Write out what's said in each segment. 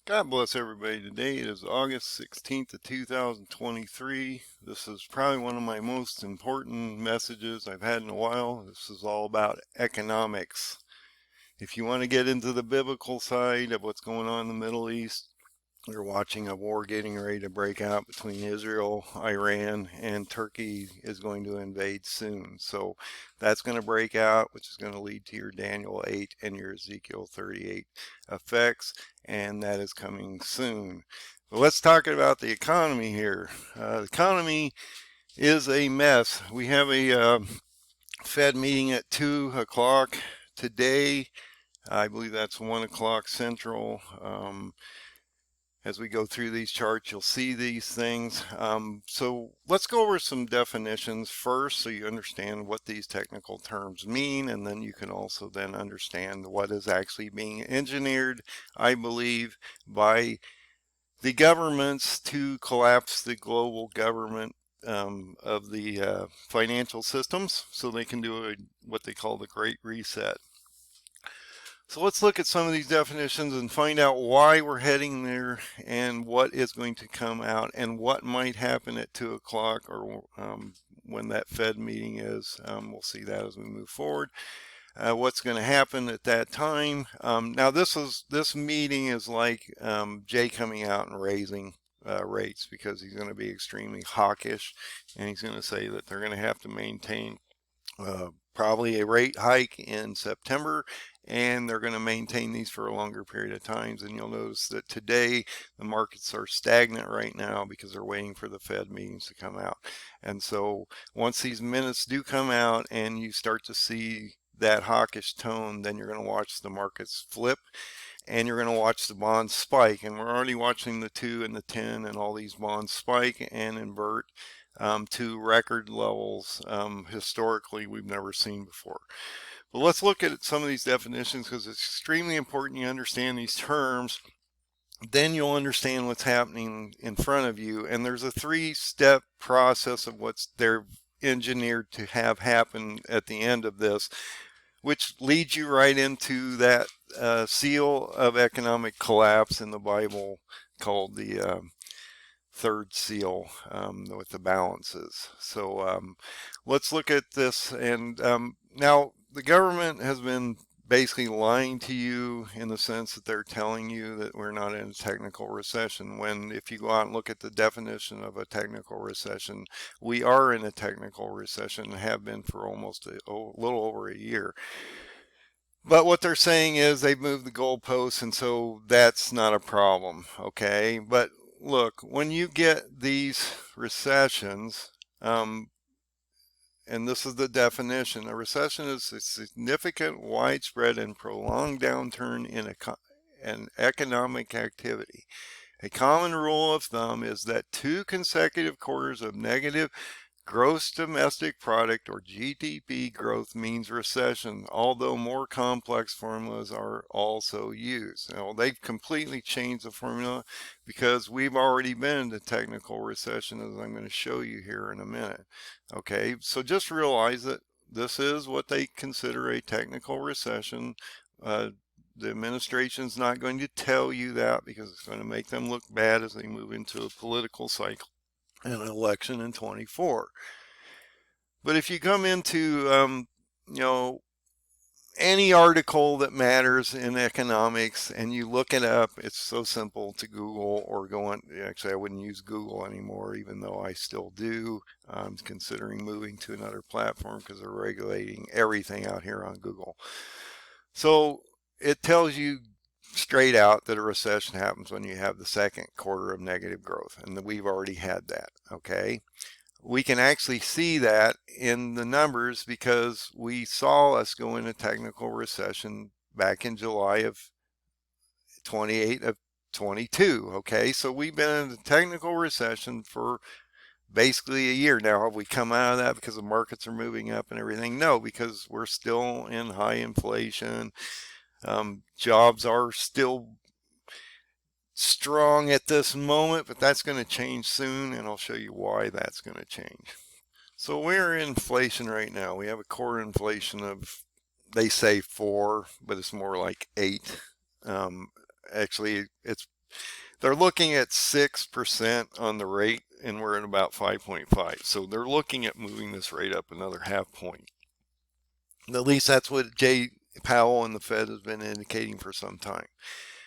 God bless everybody. Today is August 16th of 2023. This is probably one of my most important messages I've had in a while. This is all about economics. If you want to get into the biblical side of what's going on in the Middle East, we're watching a war getting ready to break out between Israel, Iran, and Turkey is going to invade soon. So that's going to break out, which is going to lead to your Daniel 8 and your Ezekiel 38 effects, and that is coming soon. But let's talk about the economy here. The economy is a mess. We have a Fed meeting at 2 o'clock today. I believe that's 1 o'clock Central. As we go through these charts, you'll see these things. So let's go over some definitions first so you understand what these technical terms mean, and then you can also then understand what is actually being engineered, I believe, by the governments to collapse the global government of the financial systems so they can do what they call the Great Reset. So let's look at some of these definitions and find out why we're heading there and what is going to come out and what might happen at 2 o'clock or when that Fed meeting is. We'll see that as we move forward. What's going to happen at that time. Now this meeting is like Jay coming out and raising rates because he's going to be extremely hawkish, and he's going to say that they're going to have to maintain probably a rate hike in September, and they're going to maintain these for a longer period of times. And you'll notice that today the markets are stagnant right now because they're waiting for the Fed meetings to come out. And so once these minutes do come out and you start to see that hawkish tone, then you're going to watch the markets flip and you're going to watch the bonds spike. And we're already watching the 2 and the 10 and all these bonds spike and invert to record levels historically we've never seen before. But let's look at some of these definitions because it's extremely important you understand these terms. Then you'll understand what's happening in front of you. And there's a 3-step process of what's they're engineered to have happen at the end of this, which leads you right into that seal of economic collapse in the Bible called the third seal with the balances. So let's look at this. And now the government has been basically lying to you in the sense that they're telling you that we're not in a technical recession, when if you go out and look at the definition of a technical recession, we are in a technical recession and have been for almost a little over a year. But what they're saying is they've moved the goalposts, and so that's not a problem, okay? But look, when you get these recessions, and this is the definition, a recession is a significant, widespread, and prolonged downturn in economic activity. A common rule of thumb is that 2 consecutive quarters of negative gross domestic product, or GDP growth, means recession, although more complex formulas are also used. Now, they've completely changed the formula because we've already been in a technical recession, as I'm going to show you here in a minute. Okay, so just realize that this is what they consider a technical recession. The administration's not going to tell you that because it's going to make them look bad as they move into a political cycle and an election in 24. But if you come into any article that matters in economics and you look it up, it's so simple to Google or go on. Actually, I wouldn't use Google anymore, even though I still do. I'm considering moving to another platform because they're regulating everything out here on Google. So it tells you straight out that a recession happens when you have the second quarter of negative growth, and we've already had that. Okay, we can actually see that in the numbers because we saw us go into technical recession back in July of 28 of 22. Okay, so we've been in a technical recession for basically a year now. Have we come out of that because the markets are moving up and everything? No, because we're still in high inflation. Jobs are still strong at this moment, but that's going to change soon, and I'll show you why that's going to change. So we're in inflation right now. We have a core inflation of, they say 4, but it's more like 8. Actually, it's They're looking at 6% on the rate, and we're at about 5.5. So they're looking at moving this rate up another half point. At least that's what Jay Powell and the Fed has been indicating for some time.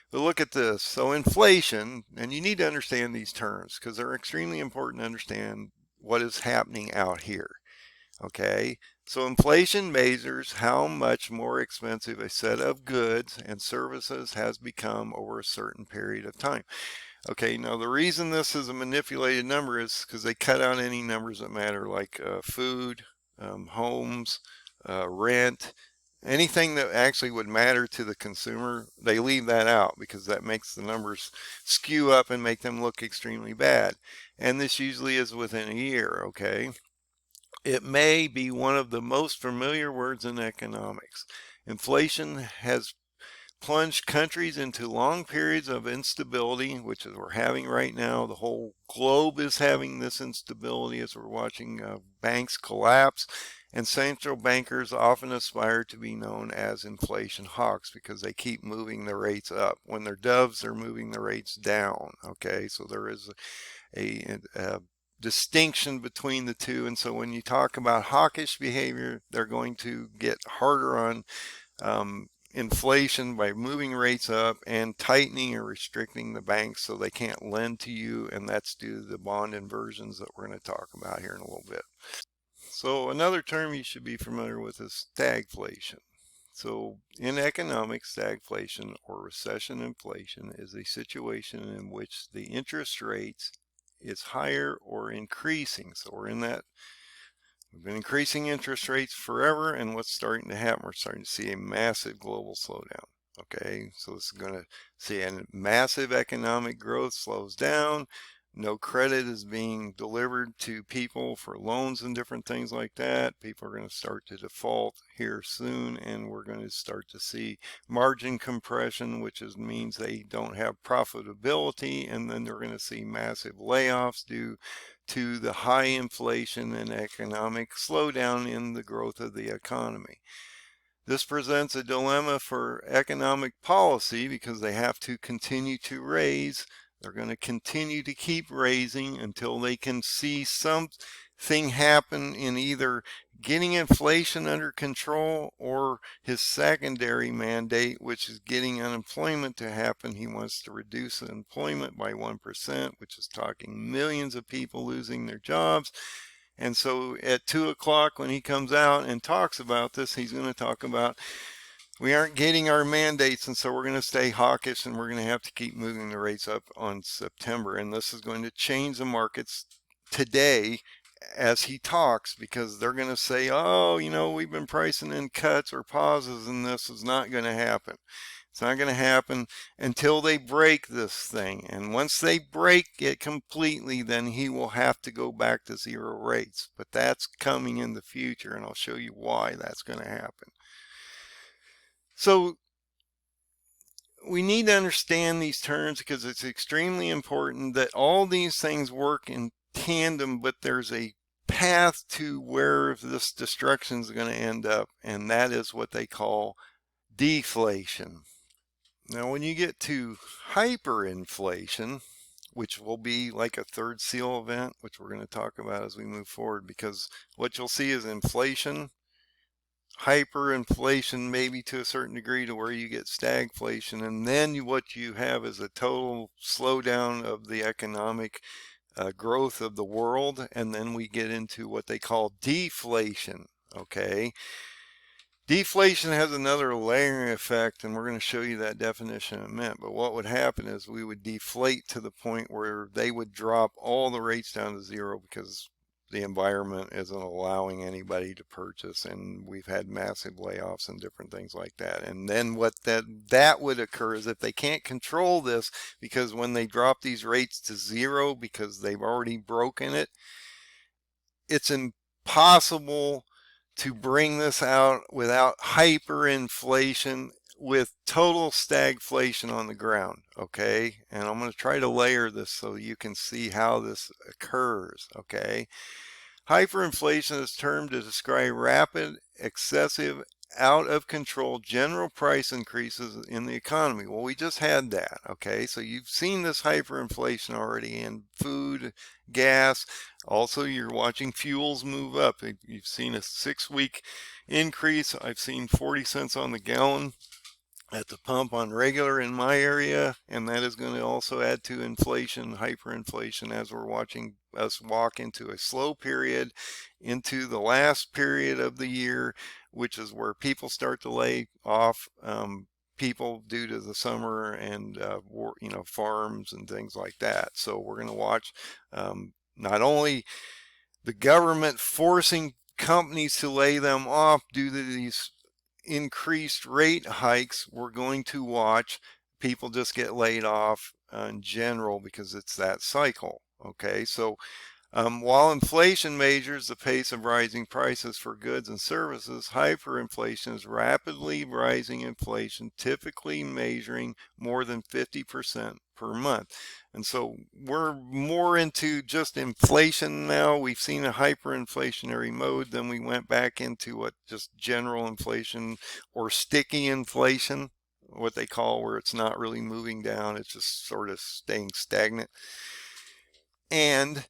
But look at this. So inflation, and you need to understand these terms because they're extremely important to understand what is happening out here. Okay, so inflation measures how much more expensive a set of goods and services has become over a certain period of time. Okay, now the reason this is a manipulated number is because they cut out any numbers that matter, like food, homes, rent, anything that actually would matter to the consumer. They leave that out because that makes the numbers skew up and make them look extremely bad. And this usually is within a year. Okay, it may be one of the most familiar words in economics. Inflation has plunged countries into long periods of instability, which is we're having right now. The whole globe is having this instability as we're watching banks collapse. And central bankers often aspire to be known as inflation hawks because they keep moving the rates up. When they're doves, they're moving the rates down. Okay, so there is a distinction between the two. And so when you talk about hawkish behavior, they're going to get harder on inflation by moving rates up and tightening or restricting the banks so they can't lend to you, and that's due to the bond inversions that we're going to talk about here in a little bit. So another term you should be familiar with is stagflation. So in economics, stagflation or recession inflation is a situation in which the interest rates is higher or increasing. So we're in that. We've been increasing interest rates forever, and what's starting to happen? We're starting to see a massive global slowdown. Okay, so this is going to see a massive economic growth slows down. No credit is being delivered to people for loans and different things like that. People are going to start to default here soon, and we're going to start to see margin compression, which means they don't have profitability, and then they're going to see massive layoffs due to the high inflation and economic slowdown in the growth of the economy. This presents a dilemma for economic policy because they have to continue to raise. They're going to continue to keep raising until they can see something happen in either getting inflation under control or his secondary mandate, which is getting unemployment to happen. He wants to reduce employment by 1%, which is talking millions of people losing their jobs. And so at 2 o'clock when he comes out and talks about this, he's going to talk about we aren't getting our mandates, and so we're going to stay hawkish, and we're going to have to keep moving the rates up on September. And this is going to change the markets today as he talks, because they're going to say, oh, you know, we've been pricing in cuts or pauses, and this is not going to happen. It's not going to happen until they break this thing. And once they break it completely, then he will have to go back to zero rates. But that's coming in the future, and I'll show you why that's going to happen. So we need to understand these terms because it's extremely important that all these things work in tandem, but there's a path to where this destruction is going to end up, and that is what they call deflation. Now, when you get to hyperinflation, which will be like a third seal event, which we're going to talk about as we move forward, because what you'll see is inflation, hyperinflation, maybe to a certain degree, to where you get stagflation, and then what you have is a total slowdown of the economic growth of the world, and then we get into what they call deflation. Okay, deflation has another layering effect, and we're going to show you that definition in a minute. But what would happen is we would deflate to the point where they would drop all the rates down to zero because the environment isn't allowing anybody to purchase, and we've had massive layoffs and different things like that. And then what that would occur is if they can't control this, because when they drop these rates to zero because they've already broken it, it's impossible to bring this out without hyperinflation with total stagflation on the ground. Okay, and I'm going to try to layer this so you can see how this occurs. Okay, hyperinflation is termed to describe rapid, excessive out of control general price increases in the economy. Well, we just had that, okay? So you've seen this hyperinflation already in food, gas. Also, you're watching fuels move up. You've seen a 6-week increase. I've seen 40 cents on the gallon at the pump on regular in my area, and that is going to also add to inflation, hyperinflation, as we're watching us walk into a slow period, into the last period of the year, which is where people start to lay off people due to the summer and farms and things like that. So we're going to watch not only the government forcing companies to lay them off due to these increased rate hikes, we're going to watch people just get laid off in general because it's that cycle. Okay, so while inflation measures the pace of rising prices for goods and services, hyperinflation is rapidly rising inflation, typically measuring more than 50% per month. And so we're more into just inflation now. We've seen a hyperinflationary mode, then we went back into what just general inflation or sticky inflation, what they call, where it's not really moving down, it's just sort of staying stagnant. And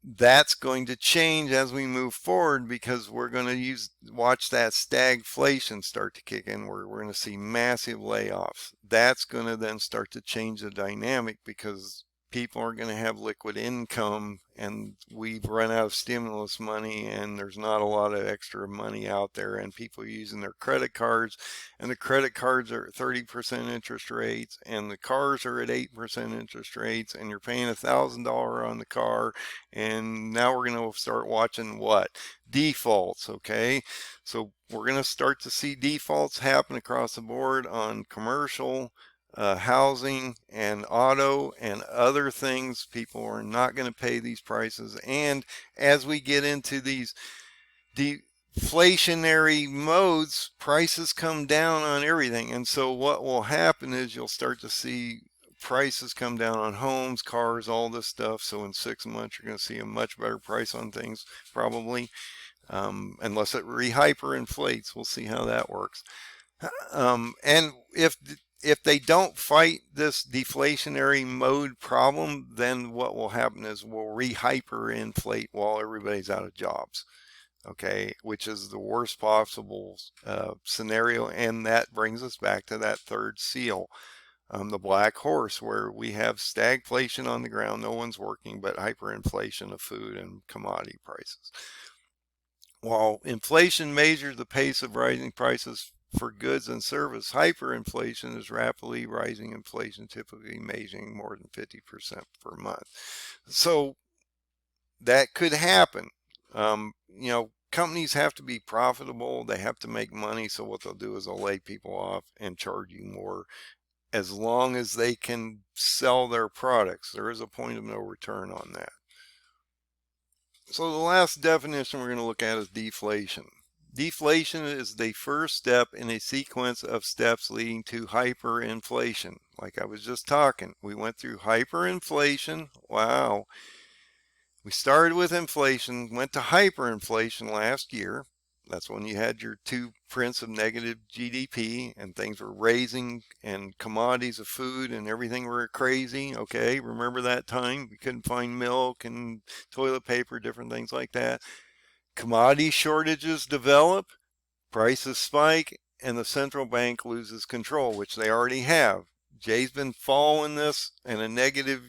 that's going to change as we move forward, because we're going to watch that stagflation start to kick in, where we're going to see massive layoffs. That's going to then start to change the dynamic, because people are going to have liquid income, and we've run out of stimulus money, and there's not a lot of extra money out there, and people are using their credit cards, and the credit cards are at 30% interest rates, and the cars are at 8% interest rates, and you're paying $1,000 on the car. And now we're going to start watching what? Defaults. Okay, so we're going to start to see defaults happen across the board on commercial, housing, and auto, and other things. People are not going to pay these prices. And as we get into these deflationary modes, prices come down on everything. And so what will happen is you'll start to see prices come down on homes, cars, all this stuff. So in 6 months, you're going to see a much better price on things, probably, unless it hyperinflates. We'll see how that works. And if they don't fight this deflationary mode problem, then what will happen is we'll hyperinflate while everybody's out of jobs. Okay, which is the worst possible scenario. And that brings us back to that third seal, the black horse, where we have stagflation on the ground, no one's working, but hyperinflation of food and commodity prices. While inflation measures the pace of rising prices for goods and service, hyperinflation is rapidly rising inflation, typically measuring more than 50% per month. So that could happen. Companies have to be profitable, they have to make money, so what they'll do is they'll lay people off and charge you more, as long as they can sell their products. There is a point of no return on that. So the last definition we're going to look at is deflation. Deflation is the first step in a sequence of steps leading to hyperinflation. Like I was just talking, we went through hyperinflation. Wow. We started with inflation, went to hyperinflation last year. That's when you had your 2 prints of negative GDP and things were raising, and commodities of food and everything were crazy. Okay, remember that time? We couldn't find milk and toilet paper, different things like that. Commodity shortages develop, prices spike, and the central bank loses control, which they already have. Jay's been following this in a negative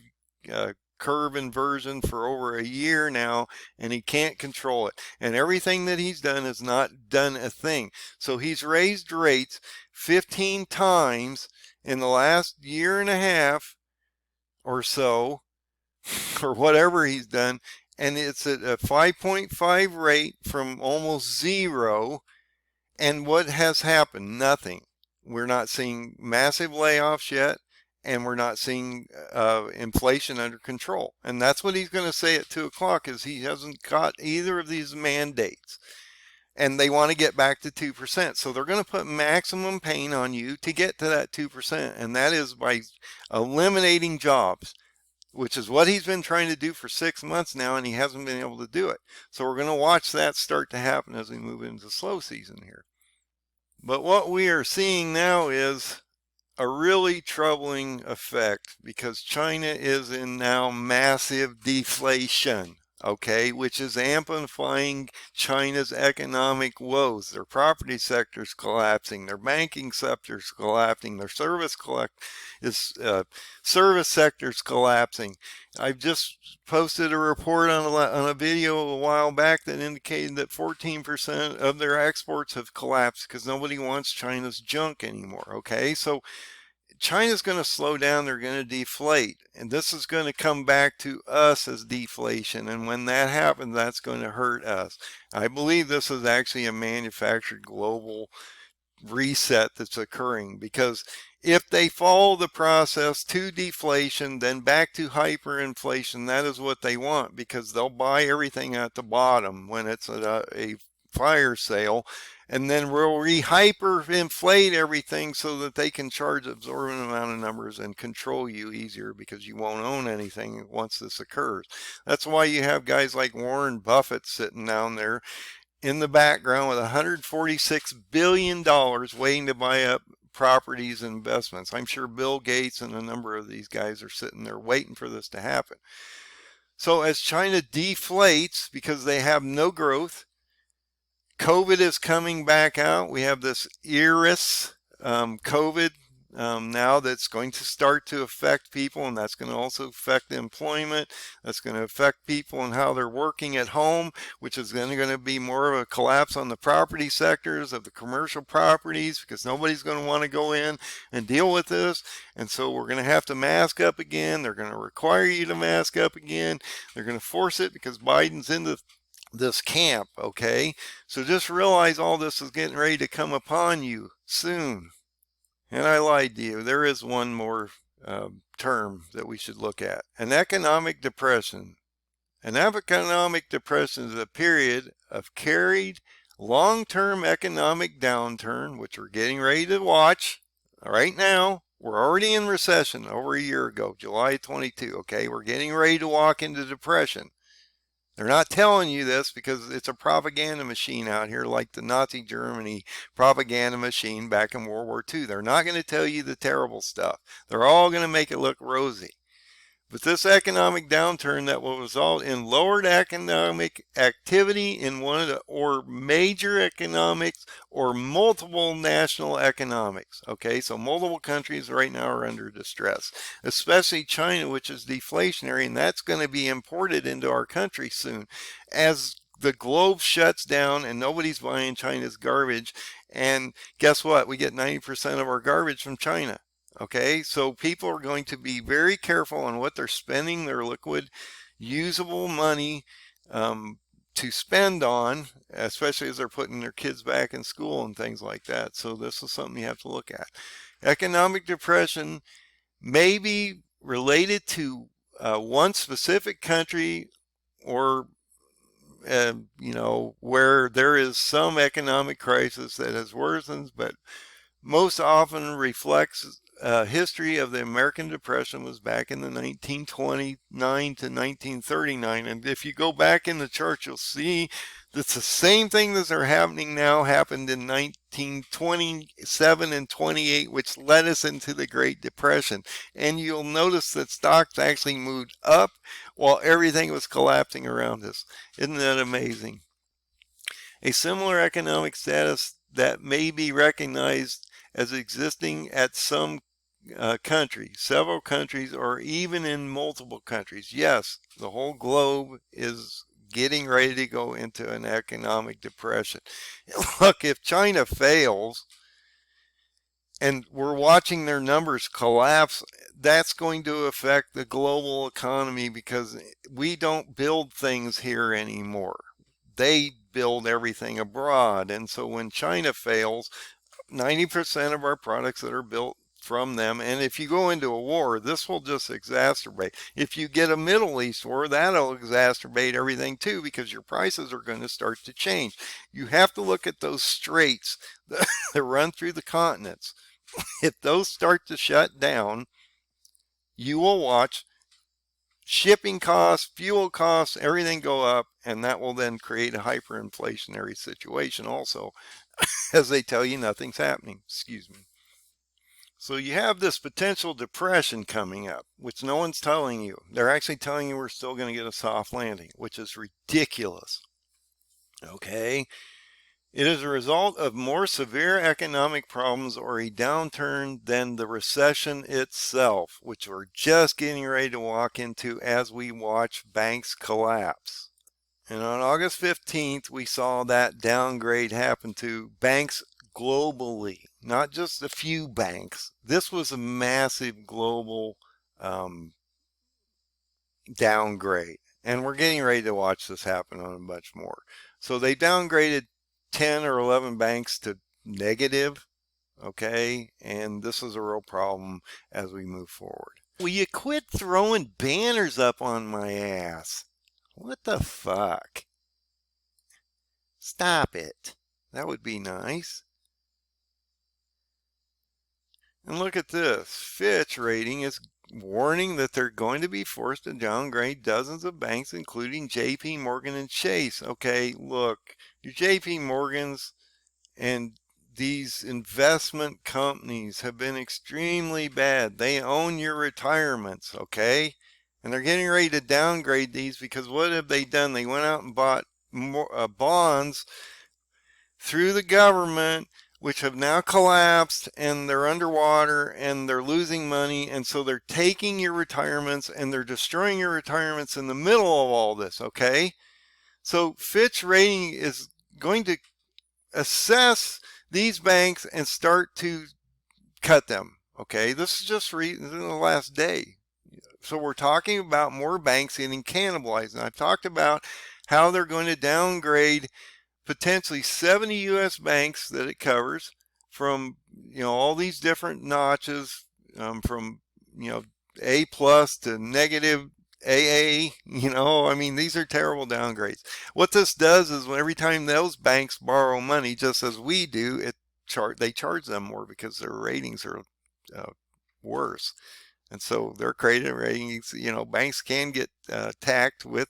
curve inversion for over a year now, and he can't control it. And everything that he's done has not done a thing. So he's raised rates 15 times in the last year and a half or so, or whatever he's done, and it's at a 5.5 rate from almost zero. And what has happened? Nothing. We're not seeing massive layoffs yet, and we're not seeing inflation under control. And that's what he's going to say at 2 o'clock, is he hasn't got either of these mandates. And they want to get back to 2%. So they're going to put maximum pain on you to get to that 2%. And that is by eliminating jobs, which is what he's been trying to do for 6 months now, and he hasn't been able to do it. So we're going to watch that start to happen as we move into the slow season here. But what we are seeing now is a really troubling effect, because China is in now massive deflation, okay, which is amplifying China's economic woes. Their property sector is collapsing, their banking sector is collapsing, their service sector is collapsing. I've just posted a report on a video a while back that indicated that 14% of their exports have collapsed because nobody wants China's junk anymore, okay? So China's going to slow down, they're going to deflate, and this is going to come back to us as deflation, and when that happens, that's going to hurt us. I believe this is actually a manufactured global reset that's occurring, because if they follow the process to deflation, then back to hyperinflation, that is what they want, because they'll buy everything at the bottom when it's a fire sale, and then we'll hyperinflate everything so that they can charge absorbent amount of numbers and control you easier, because you won't own anything once this occurs. That's why you have guys like Warren Buffett sitting down there in the background with $146 billion waiting to buy up properties and investments. I'm sure Bill Gates and a number of these guys are sitting there waiting for this to happen. So as China deflates because they have no growth, COVID is coming back out. We have this IRIS COVID now that's going to start to affect people, and that's going to also affect employment. That's going to affect people and how they're working at home, which is going to be more of a collapse on the property sectors of the commercial properties, because nobody's going to want to go in and deal with this. And so we're going to have to mask up again. They're going to require you to mask up again. They're going to force it because Biden's into this camp, okay? So just realize all this is getting ready to come upon you soon. And I lied to you. There is one more term that we should look at: an economic depression. An economic depression is a period of carried long-term economic downturn, which we're getting ready to watch right now. We're already in recession over a year ago, July 22, okay? We're getting ready to walk into depression. They're not telling you this because it's a propaganda machine out here, like the Nazi Germany propaganda machine back in World War II. They're not going to tell you the terrible stuff. They're all going to make it look rosy. But this economic downturn that will result in lowered economic activity in one of the or major economics or multiple national economics. Okay, so multiple countries right now are under distress, especially China, which is deflationary, and that's going to be imported into our country soon as the globe shuts down and nobody's buying China's garbage. And guess what? We get 90% of our garbage from China. Okay, so people are going to be very careful on what they're spending their liquid, usable money to spend on, especially as they're putting their kids back in school and things like that. So this is something you have to look at. Economic depression may be related to one specific country, or where there is some economic crisis that has worsened, but most often reflects history of the American Depression was back in the 1929 to 1939. And if you go back in the chart, you'll see that the same things that are happening now happened in 1927 and 28, which led us into the Great Depression. And you'll notice that stocks actually moved up while everything was collapsing around us. Isn't that amazing? A similar economic status that may be recognized as existing at some countries, several countries, or even in multiple countries. Yes, the whole globe is getting ready to go into an economic depression. Look, if China fails, and we're watching their numbers collapse, that's going to affect the global economy, because we don't build things here anymore. They build everything abroad. And so when China fails, 90% of our products that are built from them, and if you go into a war, this will just exacerbate. If you get a Middle East war, that'll exacerbate everything too, because your prices are going to start to change. You have to look at those straits that run through the continents. If those start to shut down, you will watch shipping costs, fuel costs, everything go up, and that will then create a hyperinflationary situation also as they tell you nothing's happening. Excuse me. So you have this potential depression coming up, which no one's telling you. They're actually telling you we're still going to get a soft landing, which is ridiculous. Okay? It is a result of more severe economic problems or a downturn than the recession itself, which we're just getting ready to walk into as we watch banks collapse. And on August 15th, we saw that downgrade happen to banks globally, not just a few banks. This was a massive global downgrade. And we're getting ready to watch this happen on a bunch more. So they downgraded 10 or 11 banks to negative, okay? And this is a real problem as we move forward. Will you quit throwing banners up on my ass? What the fuck? Stop it. That would be nice. And look at this. Fitch rating is warning that they're going to be forced to downgrade dozens of banks, including JP Morgan and Chase. Okay, look, your JP Morgans and these investment companies have been extremely bad. They own your retirements, okay? And they're getting ready to downgrade these because what have they done? They went out and bought more bonds through the government, which have now collapsed and they're underwater and they're losing money. And so they're taking your retirements and they're destroying your retirements in the middle of all this, okay? So Fitch rating is going to assess these banks and start to cut them, okay? This is just in the last day. So we're talking about more banks getting cannibalized. And I've talked about how they're going to downgrade potentially 70 U.S. banks that it covers from, all these different notches, from, A plus to negative AA, I mean, these are terrible downgrades. What this does is when every time those banks borrow money, just as we do, they charge them more because their ratings are worse. And so their credit ratings, banks can get tacked with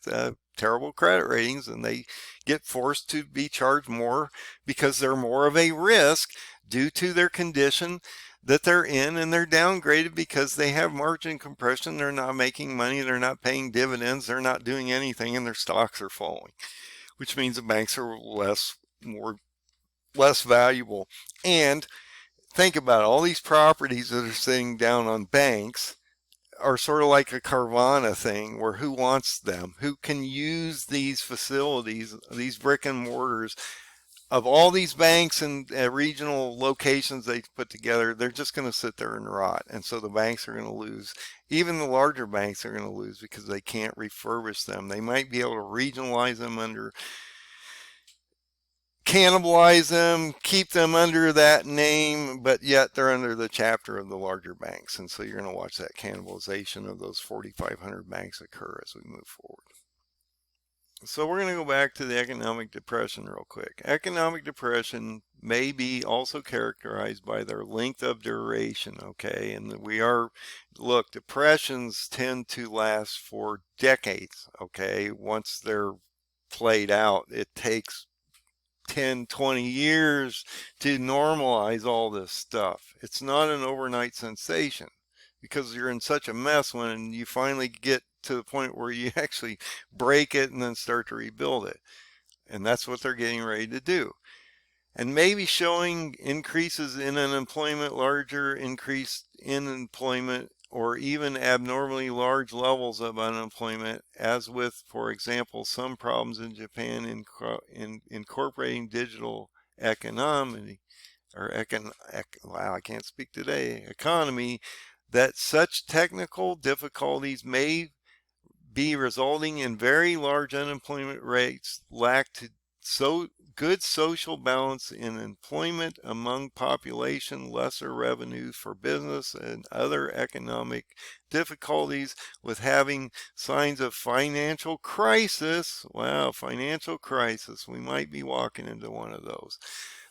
terrible credit ratings, and they get forced to be charged more because they're more of a risk due to their condition that they're in, and they're downgraded because they have margin compression. They're not making money. They're not paying dividends. They're not doing anything, and their stocks are falling, which means the banks are less valuable. And think about it, all these properties that are sitting down on banks are sort of like a Carvana thing, where who wants them? Who can use these facilities, these brick and mortars? Of all these banks and regional locations they put together, they're just going to sit there and rot. And so the banks are going to lose. Even the larger banks are going to lose because they can't refurbish them. They might be able to regionalize them cannibalize them, keep them under that name, but yet they're under the chapter of the larger banks. And so you're going to watch that cannibalization of those 4,500 banks occur as we move forward. So we're going to go back to the economic depression real quick. Economic depression may be also characterized by their length of duration, okay? And look, depressions tend to last for decades, okay? Once they're played out, it takes 10, 20 years to normalize all this stuff. It's not an overnight sensation because you're in such a mess when you finally get to the point where you actually break it and then start to rebuild it. And that's what they're getting ready to do. And maybe showing increases in unemployment, larger increase in employment, or even abnormally large levels of unemployment, as with, for example, some problems in Japan in incorporating digital economy, wow, I can't speak today, economy, that such technical difficulties may be resulting in very large unemployment rates, lack to good social balance in employment among population, lesser revenues for business, and other economic difficulties with having signs of financial crisis. Wow, financial crisis. We might be walking into one of those.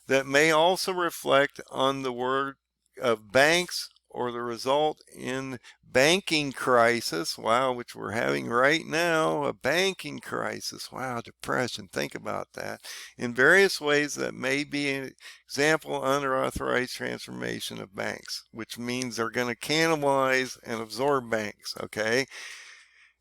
That may also reflect on the work of banks or the result in banking crisis, wow, which we're having right now, a banking crisis, wow, depression, think about that, in various ways that may be an example unauthorized transformation of banks, which means they're going to cannibalize and absorb banks, okay?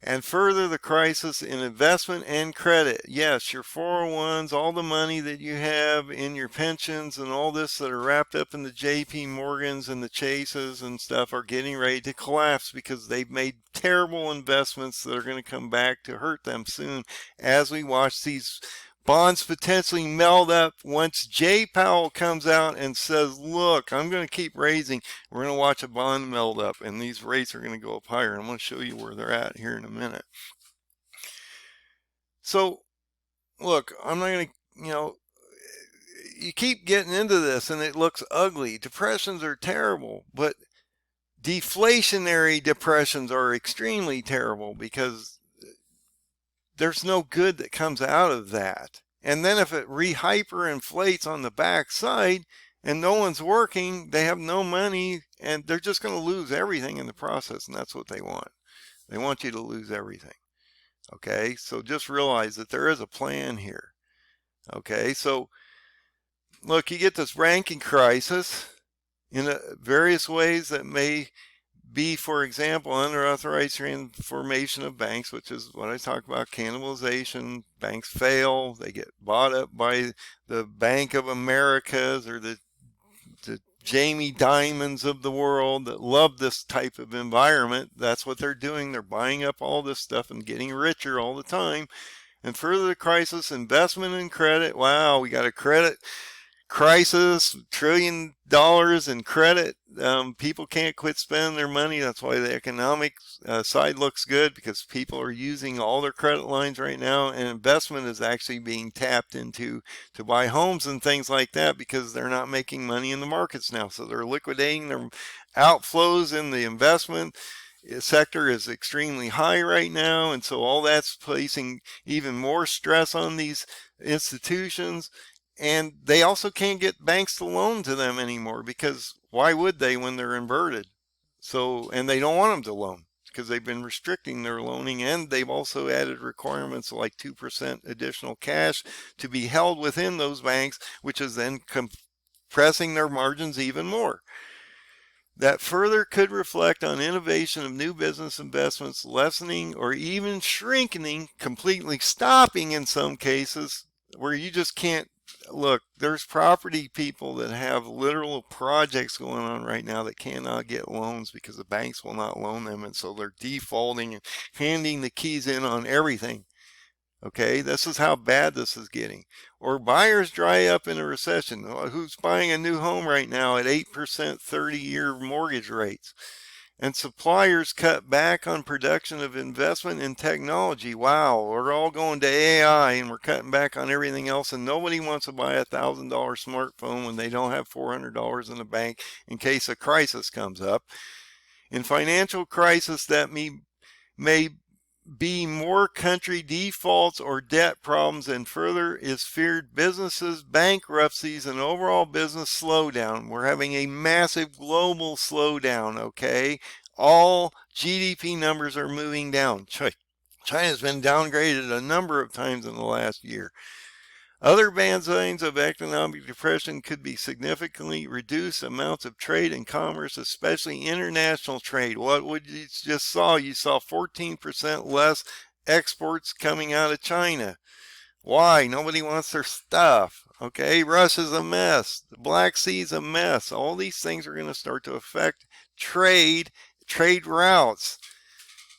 And further, the crisis in investment and credit. Yes, your 401s, all the money that you have in your pensions and all this that are wrapped up in the JP Morgans and the Chases and stuff are getting ready to collapse because they've made terrible investments that are going to come back to hurt them soon as we watch these bonds potentially melt up once Jay Powell comes out and says, look, I'm going to keep raising. We're going to watch a bond melt up and these rates are going to go up higher. I'm going to show you where they're at here in a minute. So look, I'm not going to, you keep getting into this and it looks ugly. Depressions are terrible, but deflationary depressions are extremely terrible because there's no good that comes out of that. And then if it hyperinflates on the backside and no one's working, they have no money and they're just going to lose everything in the process. And that's what they want. They want you to lose everything. Okay, so just realize that there is a plan here. Okay, so look, you get this banking crisis in various ways that may be, for example, unauthorized transformation of banks, which is what I talk about, cannibalization. Banks fail, they get bought up by the Bank of Americas or the Jamie Dimons of the world that love this type of environment. That's what they're doing. They're buying up all this stuff and getting richer all the time. And further the crisis, investment and credit. Wow, we got a credit crisis, $1 trillion in credit. People can't quit spending their money. That's why the economic side looks good, because people are using all their credit lines right now, and investment is actually being tapped into to buy homes and things like that because they're not making money in the markets now. So they're liquidating their outflows in the investment sector is extremely high right now, and so all that's placing even more stress on these institutions. And they also can't get banks to loan to them anymore, because why would they when they're inverted? So, and they don't want them to loan because they've been restricting their loaning, and they've also added requirements like 2% additional cash to be held within those banks, which is then compressing their margins even more. That further could reflect on innovation of new business investments, lessening or even shrinking, completely stopping in some cases, where you just can't. Look, there's property people that have literal projects going on right now that cannot get loans because the banks will not loan them, and so they're defaulting and handing the keys in on everything. Okay, this is how bad this is getting. Or buyers dry up in a recession. Who's buying a new home right now at 8% 30-year mortgage rates? And suppliers cut back on production of investment in technology. Wow, we're all going to AI and we're cutting back on everything else, and nobody wants to buy a $1,000 smartphone when they don't have $400 in the bank in case a crisis comes up. In financial crisis, that may be more country defaults or debt problems, and further is feared businesses, bankruptcies, and overall business slowdown. We're having a massive global slowdown, okay? All GDP numbers are moving down. China's been downgraded a number of times in the last year. Other bad signs of economic depression could be significantly reduced amounts of trade and commerce, especially international trade. What would you just saw? You saw 14% less exports coming out of China. Why? Nobody wants their stuff. Okay, Russia's a mess. The Black Sea's a mess. All these things are going to start to affect trade routes.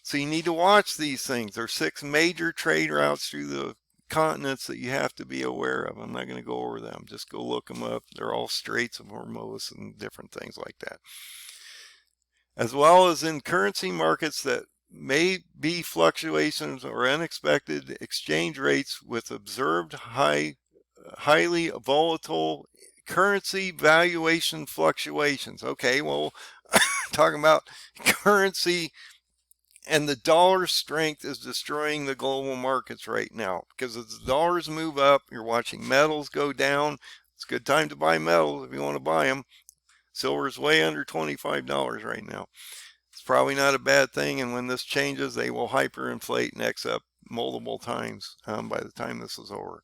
So you need to watch these things. There are 6 major trade routes through the continents that you have to be aware of. I'm not going to go over them. Just go look them up. They're all Straits of Hormuz and different things like that. As well as in currency markets that may be fluctuations or unexpected exchange rates with observed highly volatile currency valuation fluctuations. Okay, well, talking about currency, and the dollar strength is destroying the global markets right now, because as the dollars move up, you're watching metals go down. It's a good time to buy metals if you want to buy them. Silver is way under $25 right now. It's probably not a bad thing, and when this changes, they will hyperinflate next up multiple times by the time this is over.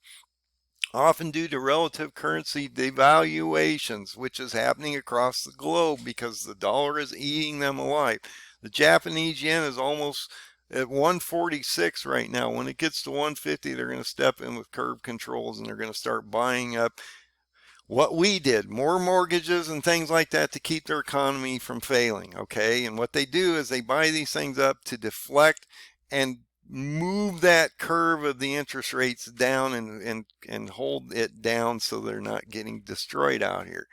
Often due to relative currency devaluations, which is happening across the globe because the dollar is eating them alive. The Japanese yen is almost at 146 right now. When it gets to 150, they're going to step in with curve controls and they're going to start buying up what we did, more mortgages and things like that to keep their economy from failing, okay? And what they do is they buy these things up to deflect and move that curve of the interest rates down and hold it down so they're not getting destroyed out here.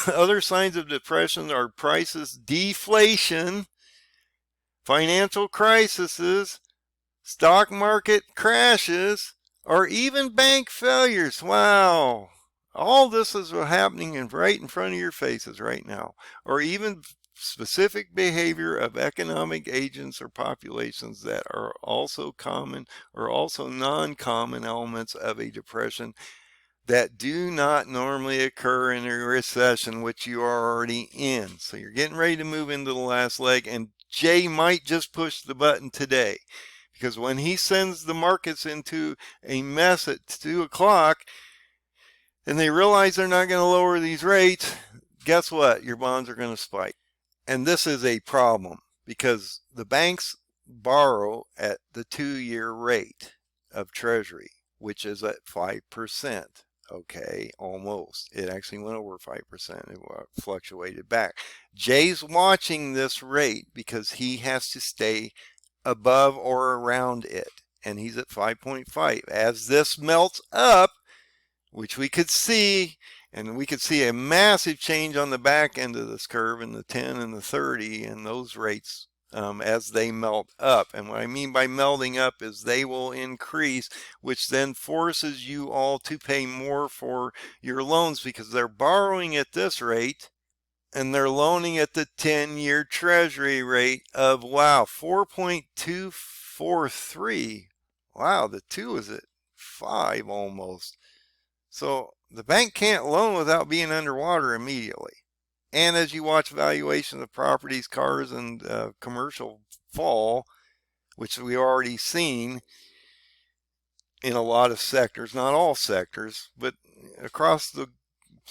Other signs of depression are prices deflation, financial crises, stock market crashes, or even bank failures. Wow. All this is happening right in front of your faces right now. Or even specific behavior of economic agents or populations that are also common or also non-common elements of a depression that do not normally occur in a recession, which you are already in. So you're getting ready to move into the last leg, and Jay might just push the button today. Because when he sends the markets into a mess at 2 o'clock and they realize they're not going to lower these rates, guess what? Your bonds are going to spike. And this is a problem because the banks borrow at the 2-year rate of Treasury, which is at 5%. Okay, almost. It actually went over 5%. It fluctuated back. Jay's watching this rate because he has to stay above or around it, and he's at 5.5. As this melts up, which we could see, and we could see a massive change on the back end of this curve in the 10 and the 30 and those rates as they melt up. And what I mean by melting up is they will increase, which then forces you all to pay more for your loans because they're borrowing at this rate and they're loaning at the 10-year Treasury rate of, wow, 4.243. Wow, the 2 is at 5 almost. So the bank can't loan without being underwater immediately. And as you watch valuations of properties, cars, and commercial fall, which we already seen in a lot of sectors, not all sectors, but across the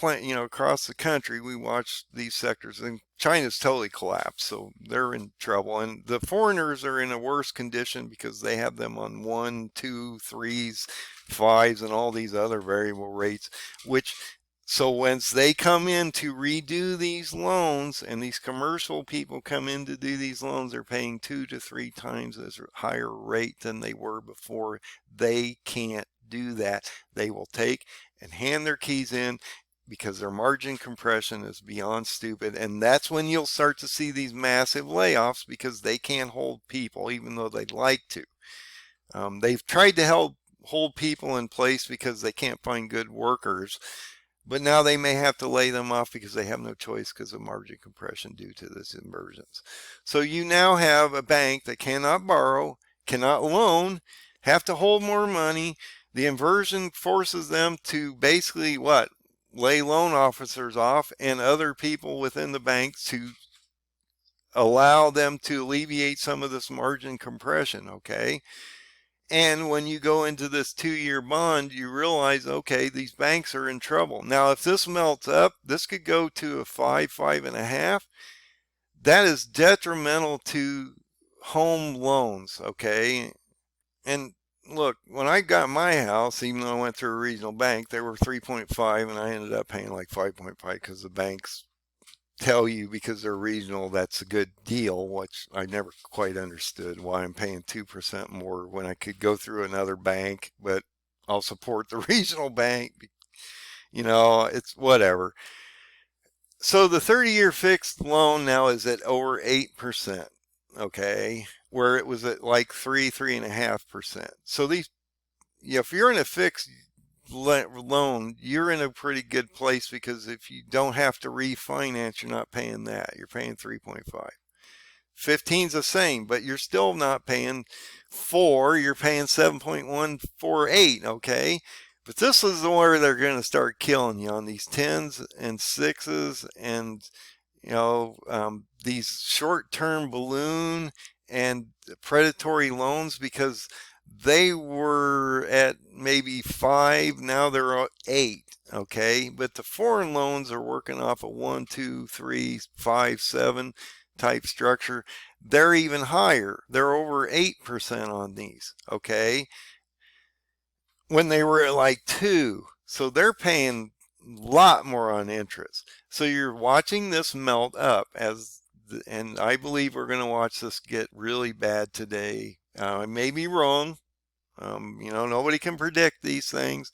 across the country, we watch these sectors, and China's totally collapsed, so they're in trouble. And the foreigners are in a worse condition because they have them on 1, 2, 3s, 5s, and all these other variable rates, so once they come in to redo these loans, and these commercial people come in to do these loans, they're paying 2 to 3 times as higher rate than they were before. They can't do that. They will take and hand their keys in because their margin compression is beyond stupid. And that's when you'll start to see these massive layoffs because they can't hold people even though they'd like to. They've tried to hold people in place because they can't find good workers. But now they may have to lay them off because they have no choice because of margin compression due to this inversions. So you now have a bank that cannot borrow, cannot loan, have to hold more money. The inversion forces them to basically what? Lay loan officers off and other people within the banks to allow them to alleviate some of this margin compression, okay? And when you go into this 2-year bond, you realize, okay, these banks are in trouble. Now, if this melts up, this could go to a 5, 5.5. That is detrimental to home loans, okay? And look, when I got my house, even though I went through a regional bank, they were 3.5, and I ended up paying like 5.5 because the banks tell you because they're regional that's a good deal, which I never quite understood why I'm paying 2% more when I could go through another bank, but I'll support the regional bank. It's whatever. So the 30-year fixed loan now is at over 8%, okay, where it was at like 3.5%. So if you're in a fixed loan, you're in a pretty good place because if you don't have to refinance, you're not paying that. You're paying 3.5. 15's the same, but you're still not paying 4. You're paying 7.148, okay? But this is where they're going to start killing you on these 10s and 6s and, these short-term balloon and predatory loans, because they were at maybe 5, now they're at 8. Okay, but the foreign loans are working off a 1, 2, 3, 5, 7 type structure. They're even higher. They're over 8% on these. Okay, when they were at like 2, so they're paying a lot more on interest. So you're watching this melt up and I believe we're going to watch this get really bad today. I may be wrong. Nobody can predict these things.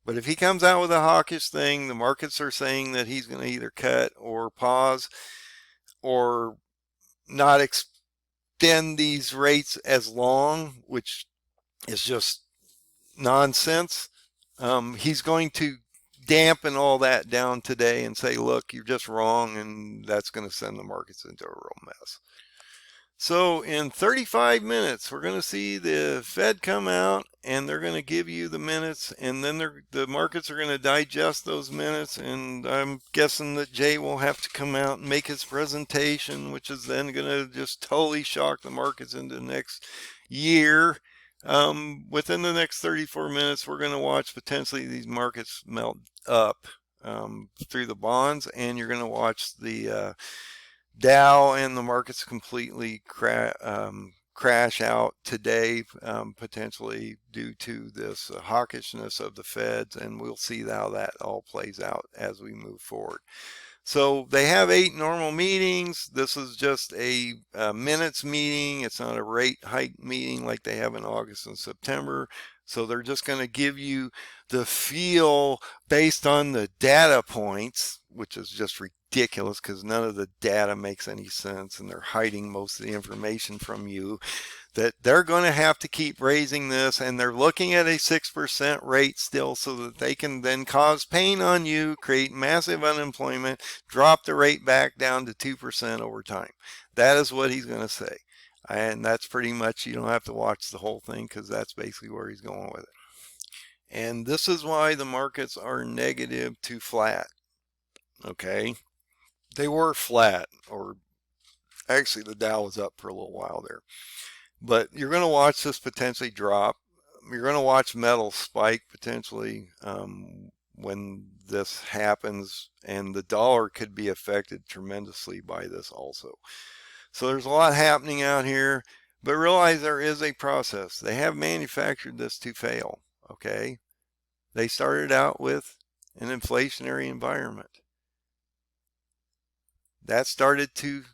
But if he comes out with a hawkish thing, the markets are saying that he's going to either cut or pause or not extend these rates as long, which is just nonsense. He's going to dampen all that down today and say, look, you're just wrong, and that's going to send the markets into a real mess. So in 35 minutes, we're going to see the Fed come out, and they're going to give you the minutes, and then the markets are going to digest those minutes, and I'm guessing that Jay will have to come out and make his presentation, which is then going to just totally shock the markets into the next year. Within the next 34 minutes, we're going to watch potentially these markets melt up through the bonds, and you're going to watch the Dow and the markets completely crash out today, potentially due to this hawkishness of the Feds, and we'll see how that all plays out as we move forward. So they have 8 normal meetings. This is just a minutes meeting. It's not a rate hike meeting like they have in August and September. So they're just going to give you the feel based on the data points, which is just ridiculous because none of the data makes any sense, and they're hiding most of the information from you, that they're going to have to keep raising this, and they're looking at a 6% rate still so that they can then cause pain on you, create massive unemployment, drop the rate back down to 2% over time. That is what he's going to say. And that's pretty much, you don't have to watch the whole thing because that's basically where he's going with it. And this is why the markets are negative to flat. Okay. They were flat, or actually the Dow was up for a little while there. But you're going to watch this potentially drop. You're going to watch metal spike potentially when this happens, and the dollar could be affected tremendously by this also. So there's a lot happening out here, but realize there is a process. They have manufactured this to fail, okay? They started out with an inflationary environment. That started to,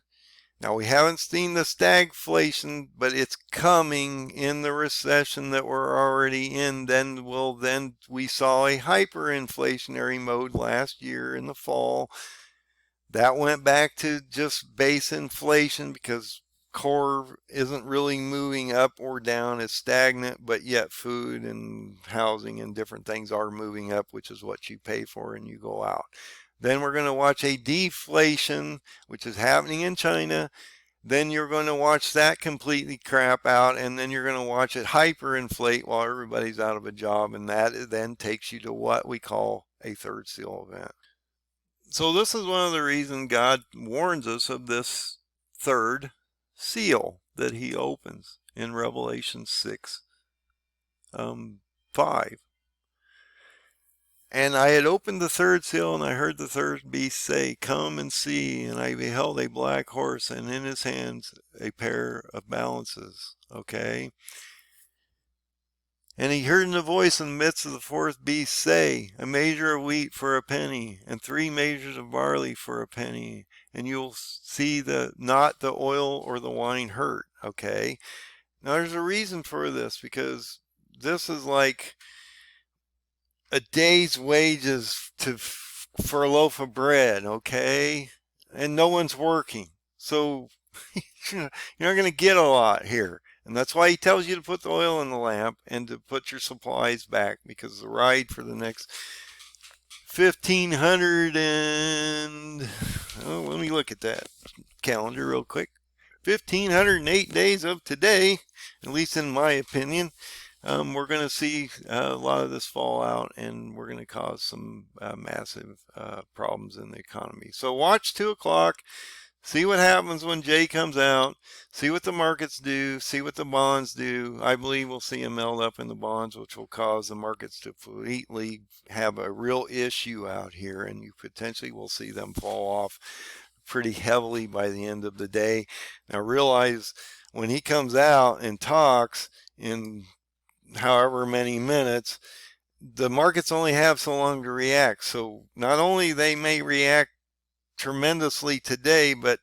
now we haven't seen the stagflation, but it's coming in the recession that we're already in. Then we saw a hyperinflationary mode last year in the fall. That went back to just base inflation because core isn't really moving up or down. It's stagnant, but yet food and housing and different things are moving up, which is what you pay for and you go out. Then we're going to watch a deflation, which is happening in China. Then you're going to watch that completely crap out, and then you're going to watch it hyperinflate while everybody's out of a job, and that then takes you to what we call a third seal event. So this is one of the reasons God warns us of this third seal that he opens in Revelation 6:5. And I had opened the third seal, and I heard the third beast say, "Come and see." And I beheld a black horse, and in his hands a pair of balances. Okay. And he heard in the voice in the midst of the fourth beast say, "A measure of wheat for a penny, and 3 measures of barley for a penny, and you'll see not the oil or the wine hurt." Okay. Now there's a reason for this, because this is like a day's wages for a loaf of bread, okay? And no one's working. So you're not going to get a lot here. And that's why he tells you to put the oil in the lamp and to put your supplies back, because the ride for the next 1,500 and, oh, let me look at that calendar real quick. 1,508 days of today, at least in my opinion, we're going to see a lot of this fall out, and we're going to cause some massive problems in the economy. So watch 2 o'clock. See what happens when Jay comes out. See what the markets do. See what the bonds do. I believe we'll see a melt up in the bonds, which will cause the markets to completely have a real issue out here, and you potentially will see them fall off pretty heavily by the end of the day. Now realize when he comes out and talks in however many minutes, the markets only have so long to react. So not only they may react tremendously today, but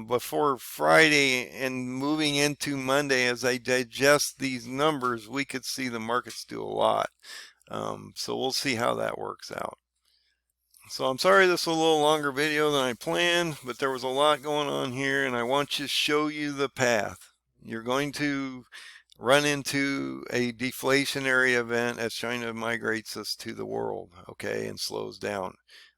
before Friday and moving into Monday, as I digest these numbers, we could see the markets do a lot. So we'll see how that works out. So I'm sorry this was a little longer video than I planned, but there was a lot going on here, and I want to show you the path. You're going to run into a deflationary event as China migrates us to the world, okay, and slows down.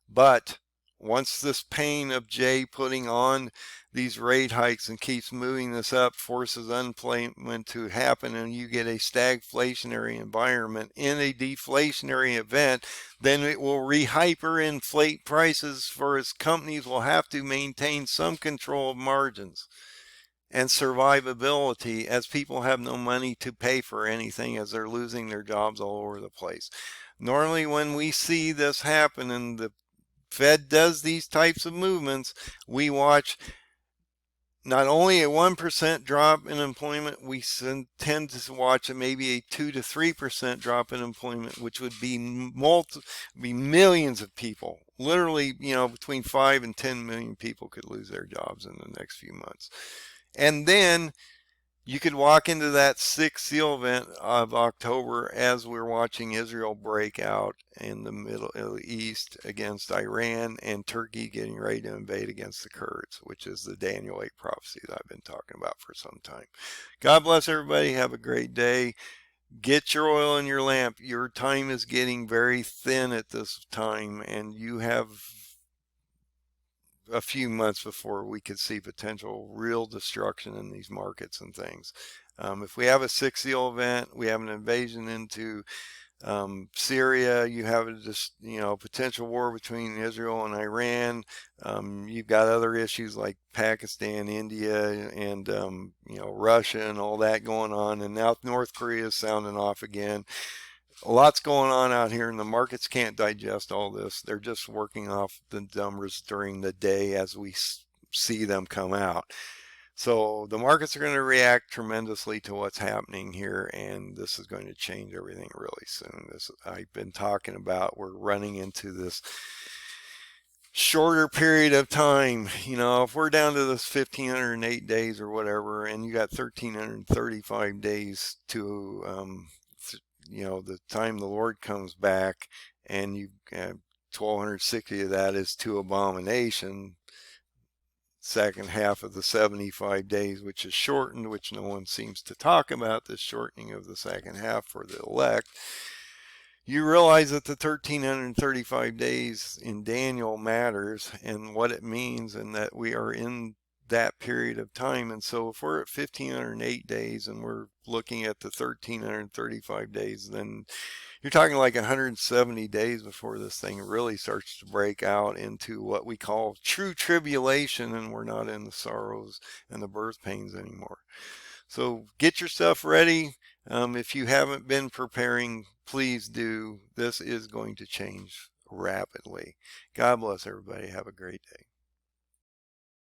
But once this pain of Jay putting on these rate hikes and keeps moving this up, forces unemployment to happen, and you get a stagflationary environment in a deflationary event, then it will hyperinflate prices, for its companies will have to maintain some control of margins and survivability, as people have no money to pay for anything, as they're losing their jobs all over the place. Normally when we see this happen and the Fed does these types of movements, we watch not only a 1% drop in employment, we tend to watch maybe a 2 to 3% drop in employment, which would be millions of people. Literally, between 5 and 10 million people could lose their jobs in the next few months. And then you could walk into that sixth seal event of October as we're watching Israel break out in the Middle East against Iran, and Turkey getting ready to invade against the Kurds, which is the Daniel 8 prophecy that I've been talking about for some time. God bless everybody. Have a great day. Get your oil in your lamp. Your time is getting very thin at this time, and you have a few months before we could see potential real destruction in these markets and things. If we have a sixth seal event, we have an invasion into Syria, you have a potential war between Israel and Iran. You've got other issues like Pakistan, India, and Russia and all that going on, and now North Korea is sounding off again. A lot's going on out here, and the markets can't digest all this. They're just working off the numbers during the day as we see them come out. So the markets are going to react tremendously to what's happening here, and this is going to change everything really soon. This I've been talking about. We're running into this shorter period of time. If we're down to this 1,508 days or whatever, and you got 1,335 days to the time the Lord comes back, and you 1,260 of that is to abomination. Second half of the 75 days, which is shortened, which no one seems to talk about, this shortening of the second half for the elect. You realize that the 1,335 days in Daniel matters and what it means, and that we are in that period of time. And so if we're at 1,508 days and we're looking at the 1,335 days, then you're talking like 170 days before this thing really starts to break out into what we call true tribulation, and we're not in the sorrows and the birth pains anymore. So get yourself ready. If you haven't been preparing, please do. This is going to change rapidly. God bless everybody. Have a great day.